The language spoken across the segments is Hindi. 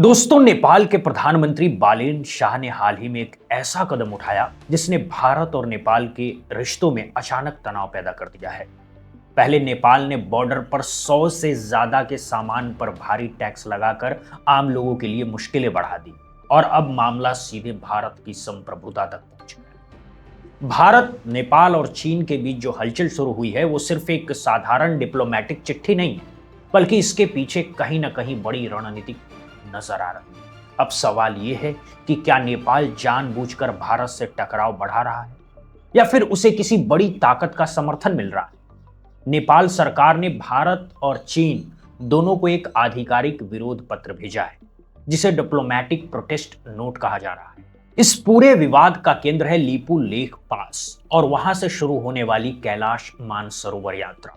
दोस्तों, नेपाल के प्रधानमंत्री बालेन शाह ने हाल ही में एक ऐसा कदम उठाया जिसने भारत और नेपाल के रिश्तों में अचानक तनाव पैदा कर दिया है। पहले नेपाल ने बॉर्डर पर 100 से ज्यादा के सामान पर भारी टैक्स लगाकर आम लोगों के लिए मुश्किलें बढ़ा दी और अब मामला सीधे भारत की संप्रभुता तक पहुंच गया। भारत, नेपाल और चीन के बीच जो हलचल शुरू हुई है वो सिर्फ एक साधारण डिप्लोमेटिक चिट्ठी नहीं है, बल्कि इसके पीछे कहीं ना कहीं बड़ी रणनीतिक नजर आ रही है। अब सवाल यह है कि क्या नेपाल जानबूझकर भारत से टकराव बढ़ा रहा है या फिर उसे किसी बड़ी ताकत का समर्थन मिल रहा है। नेपाल सरकार ने भारत और चीन दोनों को एक आधिकारिक विरोध पत्र भेजा है, जिसे डिप्लोमेटिक प्रोटेस्ट नोट कहा जा रहा है। इस पूरे विवाद का केंद्र है लीपू लेख पास और वहां से शुरू होने वाली कैलाश मानसरोवर यात्रा।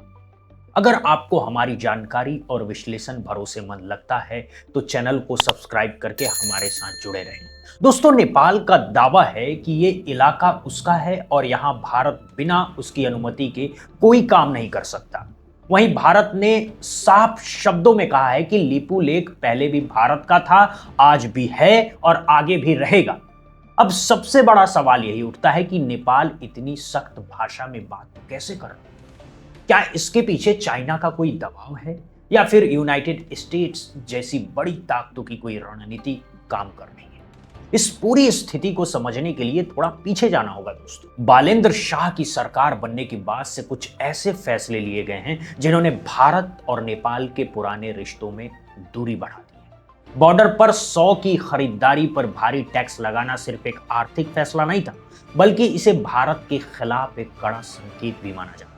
अगर आपको हमारी जानकारी और विश्लेषण भरोसेमंद लगता है तो चैनल को सब्सक्राइब करके हमारे साथ जुड़े रहें। दोस्तों, नेपाल का दावा है कि ये इलाका उसका है और यहाँ भारत बिना उसकी अनुमति के कोई काम नहीं कर सकता। वहीं भारत ने साफ शब्दों में कहा है कि लीपू लेक पहले भी भारत का था, आज भी है और आगे भी रहेगा। अब सबसे बड़ा सवाल यही उठता है कि नेपाल इतनी सख्त भाषा में बात कैसे कर रहा है। क्या इसके पीछे चाइना का कोई दबाव है या फिर यूनाइटेड स्टेट्स जैसी बड़ी ताकतों की कोई रणनीति काम कर रही है। इस पूरी स्थिति को समझने के लिए थोड़ा पीछे जाना होगा। दोस्तों, बालेंद्र शाह की सरकार बनने के बाद से कुछ ऐसे फैसले लिए गए हैं जिन्होंने भारत और नेपाल के पुराने रिश्तों में दूरी बढ़ा दी है। बॉर्डर पर 100 की खरीदारी पर भारी टैक्स लगाना सिर्फ एक आर्थिक फैसला नहीं था, बल्कि इसे भारत के खिलाफ एक कड़ा संकेत भी माना जाता है।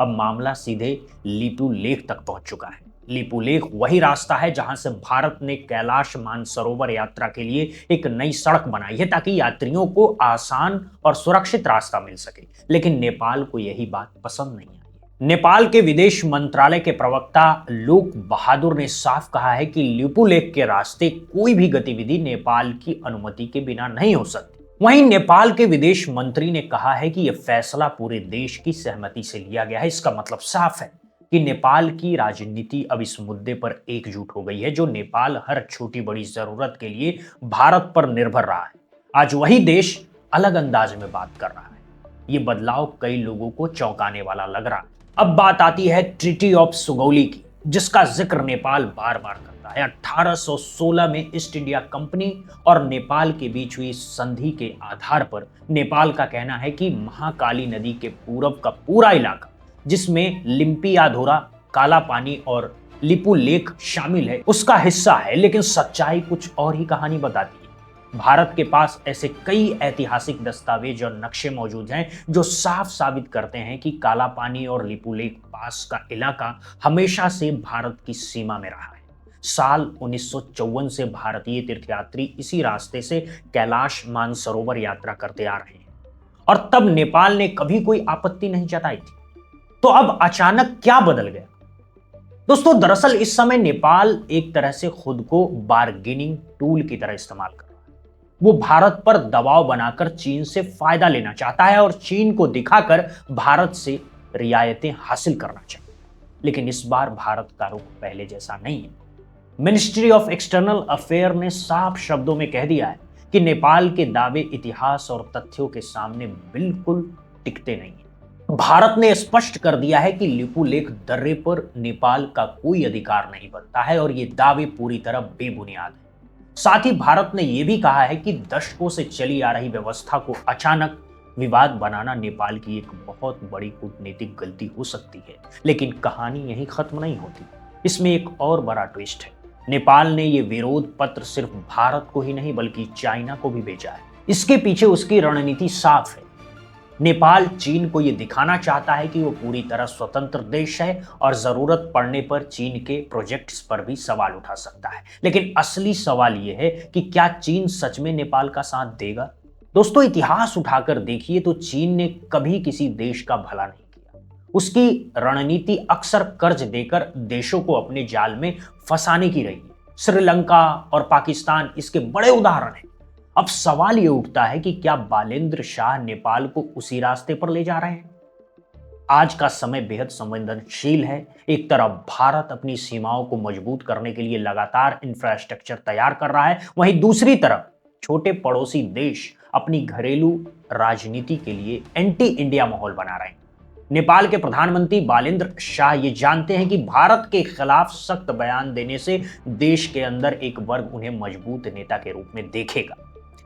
अब मामला सीधे लीपू लेक तक पहुंच चुका है। लीपू लेक वही रास्ता है जहां से भारत ने कैलाश मानसरोवर यात्रा के लिए एक नई सड़क बनाई है ताकि यात्रियों को आसान और सुरक्षित रास्ता मिल सके। लेकिन नेपाल को यही बात पसंद नहीं आई। नेपाल के विदेश मंत्रालय के प्रवक्ता लोक बहादुर ने साफ कहा है कि लीपू लेक के रास्ते कोई भी गतिविधि नेपाल की अनुमति के बिना नहीं हो सकती। वहीं नेपाल के विदेश मंत्री ने कहा है कि यह फैसला पूरे देश की सहमति से लिया गया है। इसका मतलब साफ है कि नेपाल की राजनीति अब इस मुद्दे पर एकजुट हो गई है। जो नेपाल हर छोटी बड़ी जरूरत के लिए भारत पर निर्भर रहा है, आज वही देश अलग अंदाज में बात कर रहा है। ये बदलाव कई लोगों को चौंकाने वाला लग रहा है। अब बात आती है ट्रीटी ऑफ सुगौली की, जिसका जिक्र नेपाल बार बार करता है। 1816 में ईस्ट इंडिया कंपनी और नेपाल के बीच हुई संधि के आधार पर नेपाल का कहना है कि महाकाली नदी के पूरब का पूरा इलाका, जिसमें लिम्पियाधुरा, काला पानी और लीपू लेक शामिल है, उसका हिस्सा है। लेकिन सच्चाई कुछ और ही कहानी बताती है। भारत के पास ऐसे कई ऐतिहासिक दस्तावेज और नक्शे मौजूद हैं जो साफ साबित करते हैं कि काला पानी और लीपू लेक पास का इलाका हमेशा से भारत की सीमा में रहा है। साल 1954 से भारतीय तीर्थयात्री इसी रास्ते से कैलाश मानसरोवर यात्रा करते आ रहे हैं और तब नेपाल ने कभी कोई आपत्ति नहीं जताई थी। तो अब अचानक क्या बदल गया? दोस्तों, दरअसल इस समय नेपाल एक तरह से खुद को बार्गेनिंग टूल की तरह इस्तेमाल कर रहा है। वो भारत पर दबाव बनाकर चीन से फायदा लेना चाहता है और चीन को दिखाकर भारत से रियायतें हासिल करना चाहता है। लेकिन इस बार भारत का रुख पहले जैसा नहीं है। मिनिस्ट्री ऑफ एक्सटर्नल अफेयर ने साफ शब्दों में कह दिया है कि नेपाल के दावे इतिहास और तथ्यों के सामने बिल्कुल टिकते नहीं है। भारत ने स्पष्ट कर दिया है कि लीपू लेक दर्रे पर नेपाल का कोई अधिकार नहीं बनता है और ये दावे पूरी तरह बेबुनियाद है। साथ ही भारत ने यह भी कहा है कि दशकों से चली आ रही व्यवस्था को अचानक विवाद बनाना नेपाल की एक बहुत बड़ी कूटनीतिक गलती हो सकती है। लेकिन कहानी यहीं खत्म नहीं होती। इसमें एक और बड़ा ट्विस्ट है। नेपाल ने यह विरोध पत्र सिर्फ भारत को ही नहीं बल्कि चाइना को भी भेजा है। इसके पीछे उसकी रणनीति साफ है। नेपाल चीन को यह दिखाना चाहता है कि वो पूरी तरह स्वतंत्र देश है और जरूरत पड़ने पर चीन के प्रोजेक्ट्स पर भी सवाल उठा सकता है। लेकिन असली सवाल यह है कि क्या चीन सच में नेपाल का साथ देगा? दोस्तों, इतिहास उठाकर देखिए तो चीन ने कभी किसी देश का भला नहीं किया। उसकी रणनीति अक्सर कर्ज देकर देशों को अपने जाल में फंसाने की रही है। श्रीलंका और पाकिस्तान इसके बड़े उदाहरण हैं। अब सवाल यह उठता है कि क्या बालेंद्र शाह नेपाल को उसी रास्ते पर ले जा रहे हैं? आज का समय बेहद संवेदनशील है। एक तरफ भारत अपनी सीमाओं को मजबूत करने के लिए लगातार इंफ्रास्ट्रक्चर तैयार कर रहा है, वहीं दूसरी तरफ छोटे पड़ोसी देश अपनी घरेलू राजनीति के लिए एंटी इंडिया माहौल बना रहे हैं। नेपाल के प्रधानमंत्री बालेंद्र शाह ये जानते हैं कि भारत के खिलाफ सख्त बयान देने से देश के अंदर एक वर्ग उन्हें मजबूत नेता के रूप में देखेगा,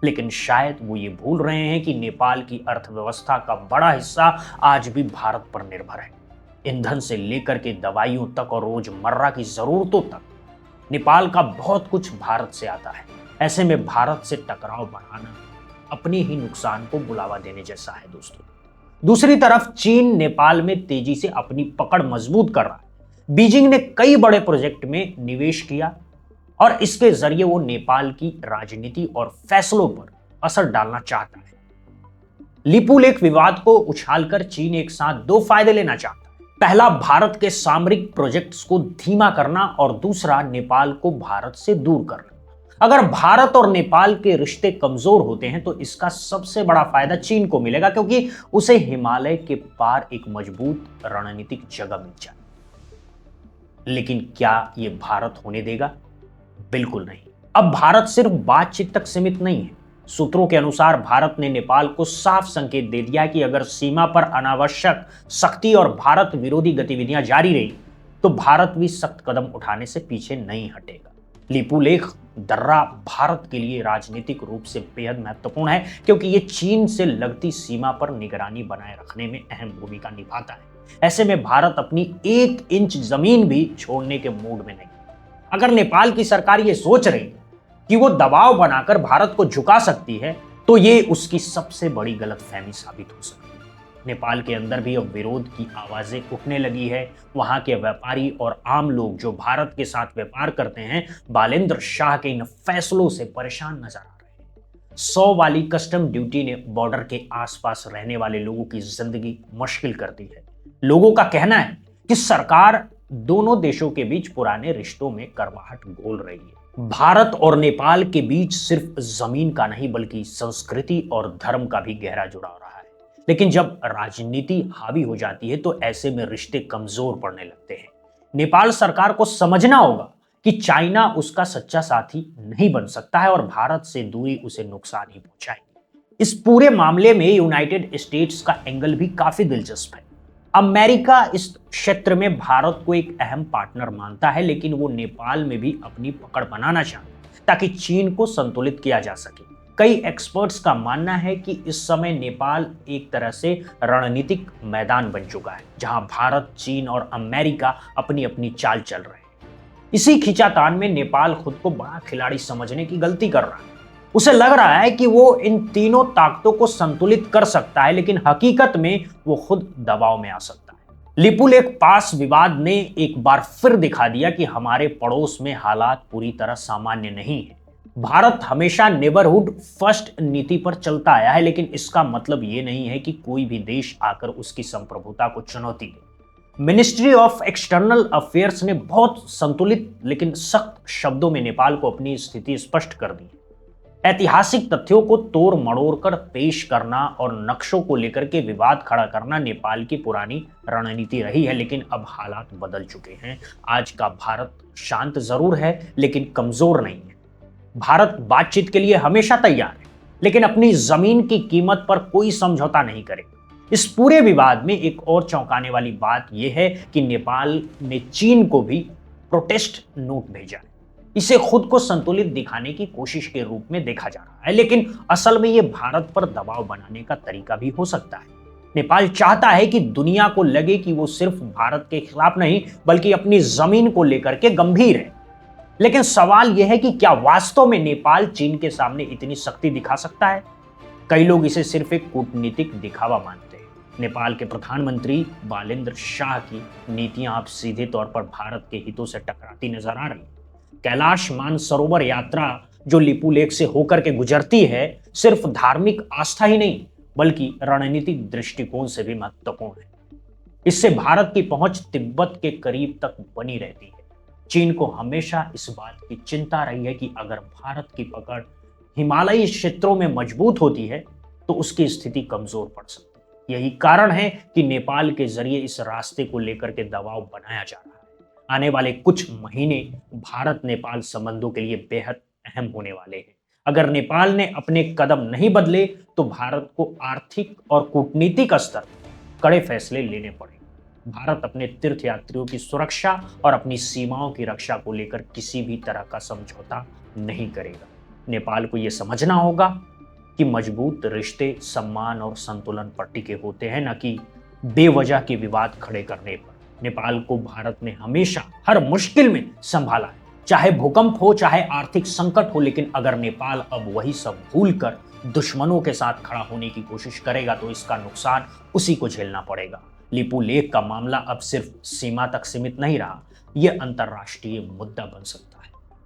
लेकिन शायद वो ये भूल रहे हैं कि नेपाल की अर्थव्यवस्था का बड़ा हिस्सा आज भी भारत पर निर्भर है। ईंधन से लेकर के दवाइयों तक और रोजमर्रा की जरूरतों तक नेपाल का बहुत कुछ भारत से आता है। ऐसे में भारत से टकराव बढ़ाना अपने ही नुकसान को बुलावा देने जैसा है दोस्तों। दूसरी तरफ चीन नेपाल में तेजी से अपनी पकड़ मजबूत कर रहा है। बीजिंग ने कई बड़े प्रोजेक्ट में निवेश किया और इसके जरिए वो नेपाल की राजनीति और फैसलों पर असर डालना चाहता है। लिपुलेख विवाद को उछालकर चीन एक साथ दो फायदे लेना चाहता है। पहला, भारत के सामरिक प्रोजेक्ट्स को धीमा करना और दूसरा, नेपाल को भारत से दूर करना। अगर भारत और नेपाल के रिश्ते कमजोर होते हैं तो इसका सबसे बड़ा फायदा चीन को मिलेगा, क्योंकि उसे हिमालय के पार एक मजबूत रणनीतिक जगह मिल जाए। लेकिन क्या यह भारत होने देगा? बिल्कुल नहीं। अब भारत सिर्फ बातचीत तक सीमित नहीं है। सूत्रों के अनुसार भारत ने नेपाल को साफ संकेत दे दिया कि अगर सीमा पर अनावश्यक सख्ती और भारत विरोधी गतिविधियां जारी रही तो भारत भी सख्त कदम उठाने से पीछे नहीं हटेगा। लिपुलेख दर्रा भारत के लिए राजनीतिक रूप से बेहद महत्वपूर्ण है, क्योंकि ये चीन से लगती सीमा पर निगरानी बनाए रखने में अहम भूमिका निभाता है। ऐसे में भारत अपनी 1 इंच जमीन भी छोड़ने के मूड में नहीं। अगर नेपाल की सरकार ये सोच रही कि वो दबाव बनाकर भारत को झुका सकती है तो ये उसकी सबसे बड़ी गलतफहमी साबित हो सकती है। नेपाल के अंदर भी अब विरोध की आवाजें उठने लगी है। वहां के व्यापारी और आम लोग जो भारत के साथ व्यापार करते हैं, बालेंद्र शाह के इन फैसलों से परेशान नजर आ रहे हैं। 100 वाली कस्टम ड्यूटी ने बॉर्डर के आसपास रहने वाले लोगों की जिंदगी मुश्किल कर दी है। लोगों का कहना है कि सरकार दोनों देशों के बीच पुराने रिश्तों में करवाहट घोल रही है। भारत और नेपाल के बीच सिर्फ जमीन का नहीं बल्कि संस्कृति और धर्म का भी गहरा जुड़ाव रहा है। लेकिन जब राजनीति हावी हो जाती है तो ऐसे में रिश्ते कमजोर पड़ने लगते हैं। नेपाल सरकार को समझना होगा कि चाइना उसका सच्चा साथी नहीं बन सकता है और भारत से दूरी उसे नुकसान ही पहुंचाएगी। इस पूरे मामले में यूनाइटेड स्टेट्स का एंगल भी काफी दिलचस्प है। अमेरिका इस क्षेत्र में भारत को एक अहम पार्टनर मानता है, लेकिन वो नेपाल में भी अपनी पकड़ बनाना चाहता है ताकि चीन को संतुलित किया जा सके। कई एक्सपर्ट्स का मानना है कि इस समय नेपाल एक तरह से रणनीतिक मैदान बन चुका है, जहां भारत, चीन और अमेरिका अपनी अपनी चाल चल रहे हैं। इसी खींचातान में नेपाल खुद को बड़ा खिलाड़ी समझने की गलती कर रहा है। उसे लग रहा है कि वो इन तीनों ताकतों को संतुलित कर सकता है, लेकिन हकीकत में वो खुद दबाव में आ सकता है। लिपुलेख पास विवाद ने एक बार फिर दिखा दिया कि हमारे पड़ोस में हालात पूरी तरह सामान्य नहीं है। भारत हमेशा नेबरहुड फर्स्ट नीति पर चलता आया है, लेकिन इसका मतलब ये नहीं है कि कोई भी देश आकर उसकी संप्रभुता को चुनौती दे। मिनिस्ट्री ऑफ एक्सटर्नल अफेयर्स ने बहुत संतुलित लेकिन सख्त शब्दों में नेपाल को अपनी स्थिति स्पष्ट कर दी। ऐतिहासिक तथ्यों को तोड़ मड़ोड़ कर पेश करना और नक्शों को लेकर के विवाद खड़ा करना नेपाल की पुरानी रणनीति रही है, लेकिन अब हालात बदल चुके हैं। आज का भारत शांत जरूर है लेकिन कमजोर नहीं है। भारत बातचीत के लिए हमेशा तैयार है, लेकिन अपनी जमीन की कीमत पर कोई समझौता नहीं करेगा। इस पूरे विवाद में एक और चौंकाने वाली बात यह है कि नेपाल ने चीन को भी प्रोटेस्ट नोट भेजा है। इसे खुद को संतुलित दिखाने की कोशिश के रूप में देखा जा रहा है, लेकिन असल में यह भारत पर दबाव बनाने का तरीका भी हो सकता है। नेपाल चाहता है कि दुनिया को लगे कि वो सिर्फ भारत के खिलाफ नहीं बल्कि अपनी जमीन को लेकर के गंभीर है। लेकिन सवाल यह है कि क्या वास्तव में नेपाल चीन के सामने इतनी सख्ती दिखा सकता है? कई लोग इसे सिर्फ एक कूटनीतिक दिखावा मानते हैं। नेपाल के प्रधानमंत्री बालेंद्र शाह की नीतियां अब सीधे तौर पर भारत के हितों से टकराती नजर आ रही। कैलाश मानसरोवर यात्रा जो लिपुलेख से होकर के गुजरती है, सिर्फ धार्मिक आस्था ही नहीं बल्कि रणनीतिक दृष्टिकोण से भी महत्वपूर्ण है। इससे भारत की पहुंच तिब्बत के करीब तक बनी रहती है। चीन को हमेशा इस बात की चिंता रही है कि अगर भारत की पकड़ हिमालयी क्षेत्रों में मजबूत होती है तो उसकी स्थिति कमजोर पड़ सकती है। यही कारण है कि नेपाल के जरिए इस रास्ते को लेकर के दबाव बनाया जा रहा है। आने वाले कुछ महीने भारत नेपाल संबंधों के लिए बेहद अहम होने वाले हैं। अगर नेपाल ने अपने कदम नहीं बदले तो भारत को आर्थिक और कूटनीतिक स्तर पर कड़े फैसले लेने पड़ेंगे। भारत अपने तीर्थयात्रियों की सुरक्षा और अपनी सीमाओं की रक्षा को लेकर किसी भी तरह का समझौता नहीं करेगा। नेपाल को यह समझना होगा कि मजबूत रिश्ते सम्मान और संतुलन पर टिके होते हैं, न कि बेवजह के विवाद खड़े करने पर। नेपाल को भारत ने हमेशा हर मुश्किल में संभाला है, चाहे भूकंप हो, चाहे आर्थिक संकट हो। लेकिन अगर नेपाल अब वही सब भूलकर दुश्मनों के साथ खड़ा होने की कोशिश करेगा तो इसका नुकसान उसी को झेलना पड़ेगा। लिपू लेक का मामला अब सिर्फ सीमा तक सीमित नहीं रहा, यह अंतर्राष्ट्रीय मुद्दा बन सकता है।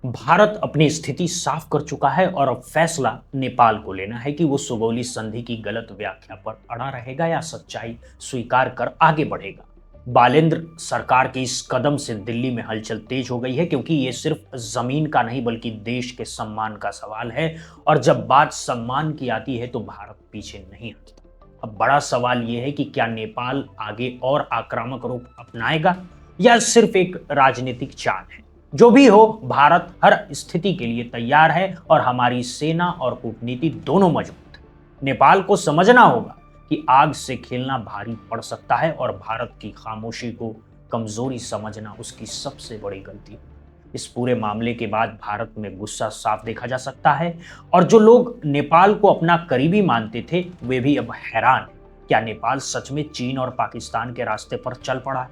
भारत अपनी स्थिति साफ कर चुका है और अब फैसला नेपाल को लेना है कि वो सुगौली संधि की गलत व्याख्या पर अड़ा रहेगा या सच्चाई स्वीकार कर आगे बढ़ेगा। बालेंद्र सरकार के इस कदम से दिल्ली में हलचल तेज हो गई है, क्योंकि ये सिर्फ जमीन का नहीं बल्कि देश के सम्मान का सवाल है। और जब बात सम्मान की आती है तो भारत पीछे नहीं हटता। अब बड़ा सवाल यह है कि क्या नेपाल आगे और आक्रामक रूप अपनाएगा या सिर्फ एक राजनीतिक चाल है। जो भी हो, भारत हर स्थिति के लिए तैयार है और हमारी सेना और कूटनीति दोनों मजबूत है। नेपाल को समझना होगा कि आग से खेलना भारी पड़ सकता है और भारत की खामोशी को कमजोरी समझना उसकी सबसे बड़ी गलती है। इस पूरे मामले के बाद भारत में गुस्सा साफ देखा जा सकता है और जो लोग नेपाल को अपना करीबी मानते थे वे भी अब हैरान हैं। क्या नेपाल सच में चीन और पाकिस्तान के रास्ते पर चल पड़ा है?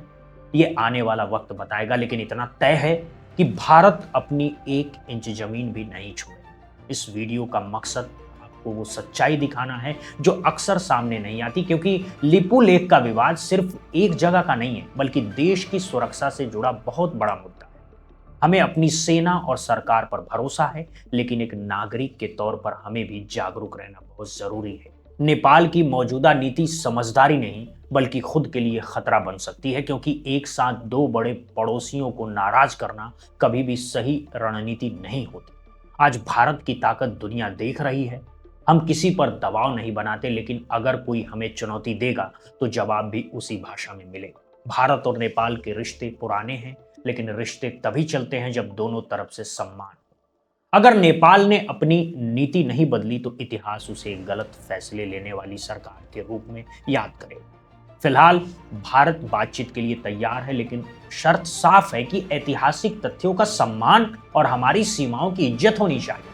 ये आने वाला वक्त बताएगा, लेकिन इतना तय है कि भारत अपनी 1 इंच जमीन भी नहीं छोड़े। इस वीडियो का मकसद आपको वो सच्चाई दिखाना है जो अक्सर सामने नहीं आती, क्योंकि लिपू लेक का विवाद सिर्फ एक जगह का नहीं है बल्कि देश की सुरक्षा से जुड़ा बहुत बड़ा मुद्दा है। हमें अपनी सेना और सरकार पर भरोसा है, लेकिन एक नागरिक के तौर पर हमें भी जागरूक रहना बहुत जरूरी है। नेपाल की मौजूदा नीति समझदारी नहीं बल्कि खुद के लिए खतरा बन सकती है, क्योंकि एक साथ 2 बड़े पड़ोसियों को नाराज करना कभी भी सही रणनीति नहीं होती। आज भारत की ताकत दुनिया देख रही है। हम किसी पर दबाव नहीं बनाते, लेकिन अगर कोई हमें चुनौती देगा तो जवाब भी उसी भाषा में मिलेगा। भारत और नेपाल के रिश्ते पुराने हैं, लेकिन रिश्ते तभी चलते हैं जब दोनों तरफ से सम्मान हो। अगर नेपाल ने अपनी नीति नहीं बदली तो इतिहास उसे गलत फैसले लेने वाली सरकार के रूप में याद करेगा। फिलहाल भारत बातचीत के लिए तैयार है, लेकिन शर्त साफ है कि ऐतिहासिक तथ्यों का सम्मान और हमारी सीमाओं की इज्जत होनी चाहिए।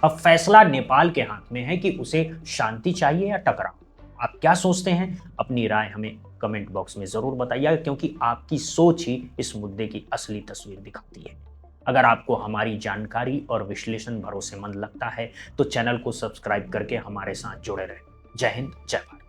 अब फैसला नेपाल के हाथ में है कि उसे शांति चाहिए या टकराव। आप क्या सोचते हैं? अपनी राय हमें कमेंट बॉक्स में जरूर बताइएगा, क्योंकि आपकी सोच ही इस मुद्दे की असली तस्वीर दिखाती है। अगर आपको हमारी जानकारी और विश्लेषण भरोसेमंद लगता है तो चैनल को सब्सक्राइब करके हमारे साथ जुड़े रहें। जय हिंद, जय भारत।